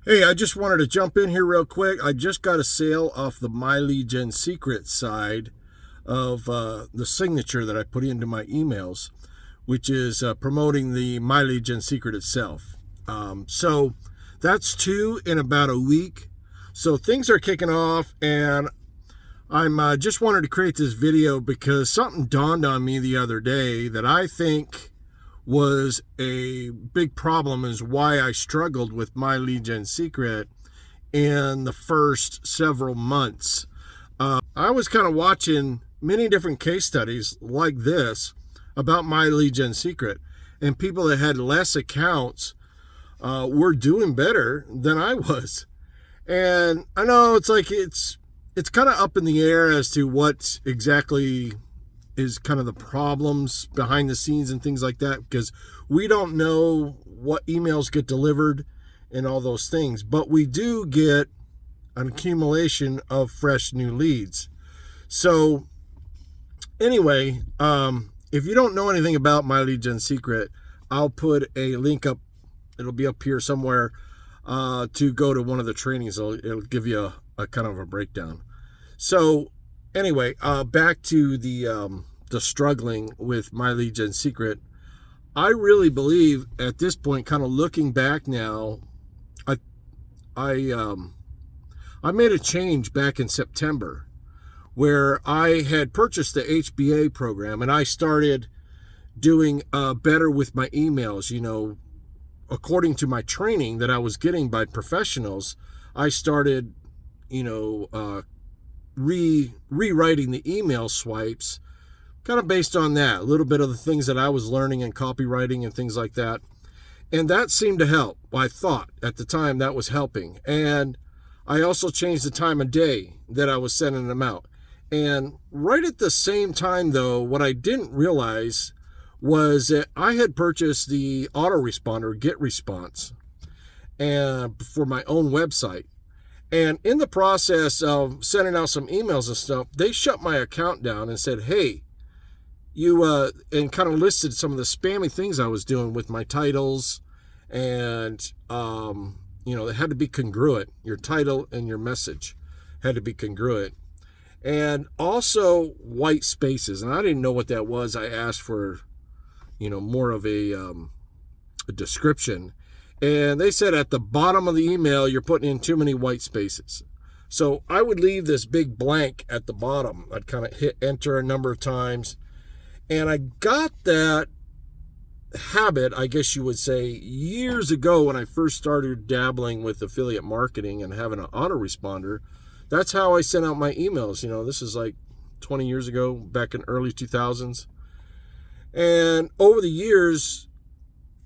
Hey, I just wanted to jump in here real quick. I just got a sale off the Gen Secret side of the signature that I put into my emails, which is promoting the Gen Secret itself. So that's two in about a week. So things are kicking off, and I'm just wanted to create this video because something dawned on me the other day that I think was a big problem, is why I struggled with Gen Secret in the first several months. I was kind of watching many different case studies like this about Gen Secret, and people that had less accounts were doing better than I was. And I know it's kind of up in the air as to what exactly is kind of the problems behind the scenes and things like that, because we don't know what emails get delivered and all those things, but we do get an accumulation of fresh new leads. So anyway, if you don't know anything about Gen Secret, I'll put a link up. It'll be up here somewhere to go to one of the trainings. It'll give you a kind of a breakdown. So anyway, back to the struggling with Gen Secret. I really believe at this point, kind of looking back now, I made a change back in September where I had purchased the HBA program, and I started doing better with my emails. You know, according to my training that I was getting by professionals, I started, rewriting the email swipes kind of based on that, a little bit of the things that I was learning in copywriting and things like that. And that seemed to help. I thought at the time that was helping. And I also changed the time of day that I was sending them out. And right at the same time, though, what I didn't realize was that I had purchased the autoresponder GetResponse and for my own website. And in the process of sending out some emails and stuff, they shut my account down and said, hey, you, and kind of listed some of the spammy things I was doing with my titles. And, it had to be congruent. Your title and your message had to be congruent. And also white spaces. And I didn't know what that was. I asked for, more of a description. And they said at the bottom of the email, you're putting in too many white spaces. So I would leave this big blank at the bottom. I'd kind of hit enter a number of times. And I got that habit, I guess you would say, years ago when I first started dabbling with affiliate marketing and having an autoresponder. That's how I sent out my emails. This is like 20 years ago, back in early 2000s. And over the years,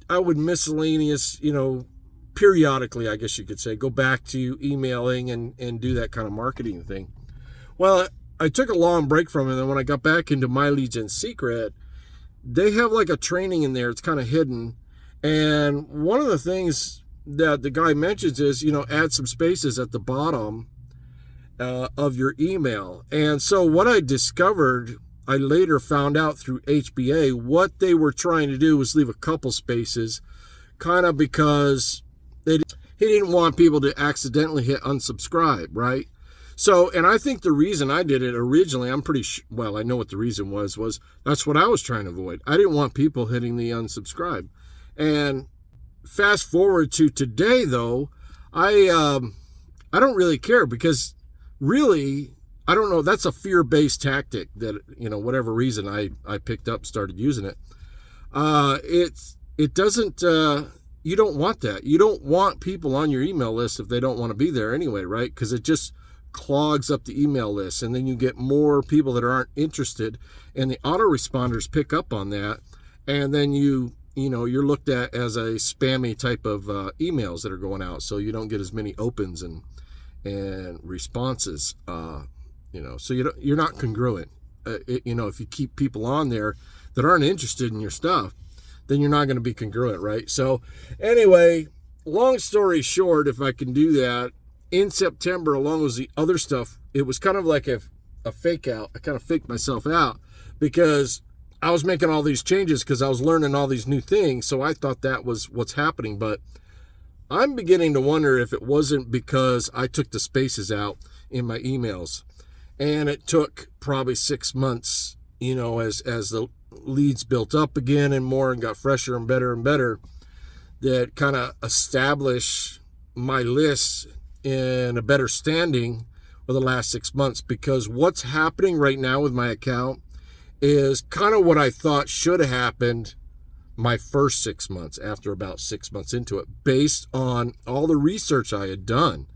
I would miscellaneous, periodically, I guess you could say, go back to emailing and do that kind of marketing thing. Well, I took a long break from it, and then when I got back into Gen Secret, they have like a training in there. It's kind of hidden. And one of the things that the guy mentions is, add some spaces at the bottom of your email. And so what I discovered, I later found out through HBA, what they were trying to do was leave a couple spaces, kind of because he didn't want people to accidentally hit unsubscribe, right? So, and I think the reason I did it originally, I'm pretty sure, well, I know what the reason was that's what I was trying to avoid. I didn't want people hitting the unsubscribe. And fast forward to today, though, I don't really care, because really, I don't know, that's a fear-based tactic that, whatever reason I picked up, started using it. It doesn't, you don't want that. You don't want people on your email list if they don't want to be there anyway, right? Because it just clogs up the email list, and then you get more people that aren't interested, and the autoresponders pick up on that, and then you're looked at as a spammy type of emails that are going out, so you don't get as many opens and responses. So you're not congruent. If you keep people on there that aren't interested in your stuff, then you're not going to be congruent, right? So anyway, long story short, if I can do that, in September, along with the other stuff, it was kind of like a fake out. I kind of faked myself out because I was making all these changes because I was learning all these new things. So I thought that was what's happening. But I'm beginning to wonder if it wasn't because I took the spaces out in my emails, and it took probably 6 months, as the leads built up again and more and got fresher and better, that kind of establish my list in a better standing for the last 6 months. Because what's happening right now with my account is kind of what I thought should have happened my first 6 months, after about 6 months into it, based on all the research I had done.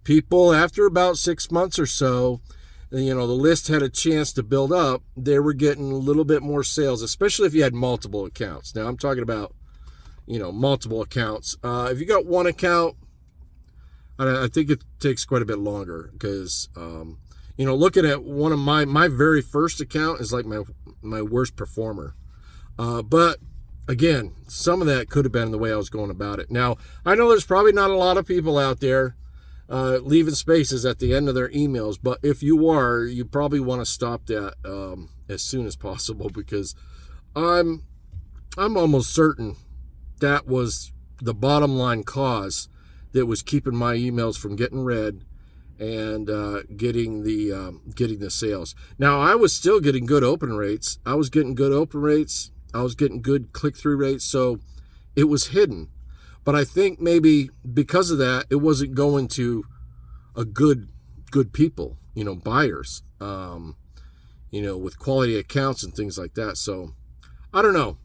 People, after about 6 months or so, the list had a chance to build up. They were getting a little bit more sales, especially if you had multiple accounts. Now I'm talking about, multiple accounts. If you got one account, I think it takes quite a bit longer, because, looking at one of my very first account is like my worst performer. But again, some of that could have been the way I was going about it. Now, I know there's probably not a lot of people out there leaving spaces at the end of their emails, but if you are, you probably want to stop that as soon as possible, because I'm almost certain that was the bottom line cause that was keeping my emails from getting read and getting the sales. Now, I was still getting good open rates. I was getting good click-through rates, so it was hidden. But I think maybe because of that, it wasn't going to a good people, buyers, with quality accounts and things like that. So I don't know.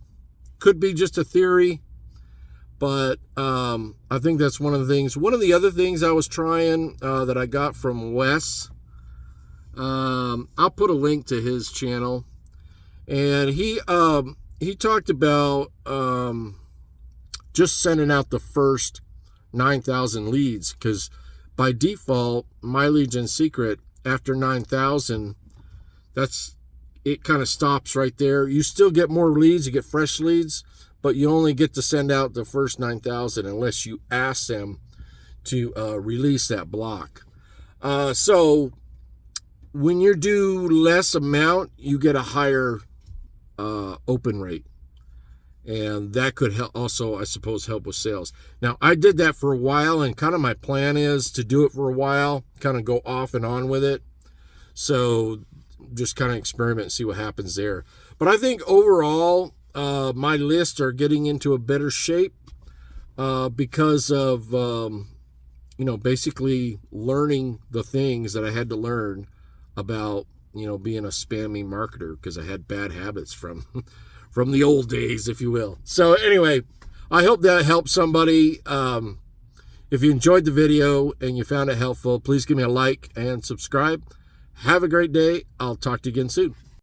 Could be just a theory, but I think that's one of the things. One of the other things I was trying that I got from Wes, I'll put a link to his channel, and he talked about just sending out the first 9,000 leads, because by default, my Gen Secret, after 9,000, it kind of stops right there. You still get more leads, you get fresh leads, but you only get to send out the first 9,000 unless you ask them to release that block. So when you do less amount, you get a higher open rate, and that could also, I suppose, help with sales. Now, I did that for a while, and kind of my plan is to do it for a while, kind of go off and on with it, so just kind of experiment and see what happens there. But I think overall, my lists are getting into a better shape because of basically learning the things that I had to learn about being a spammy marketer, because I had bad habits from the old days, if you will. So anyway, I hope that helped somebody. If you enjoyed the video and you found it helpful, please give me a like and subscribe. Have a great day. I'll talk to you again soon.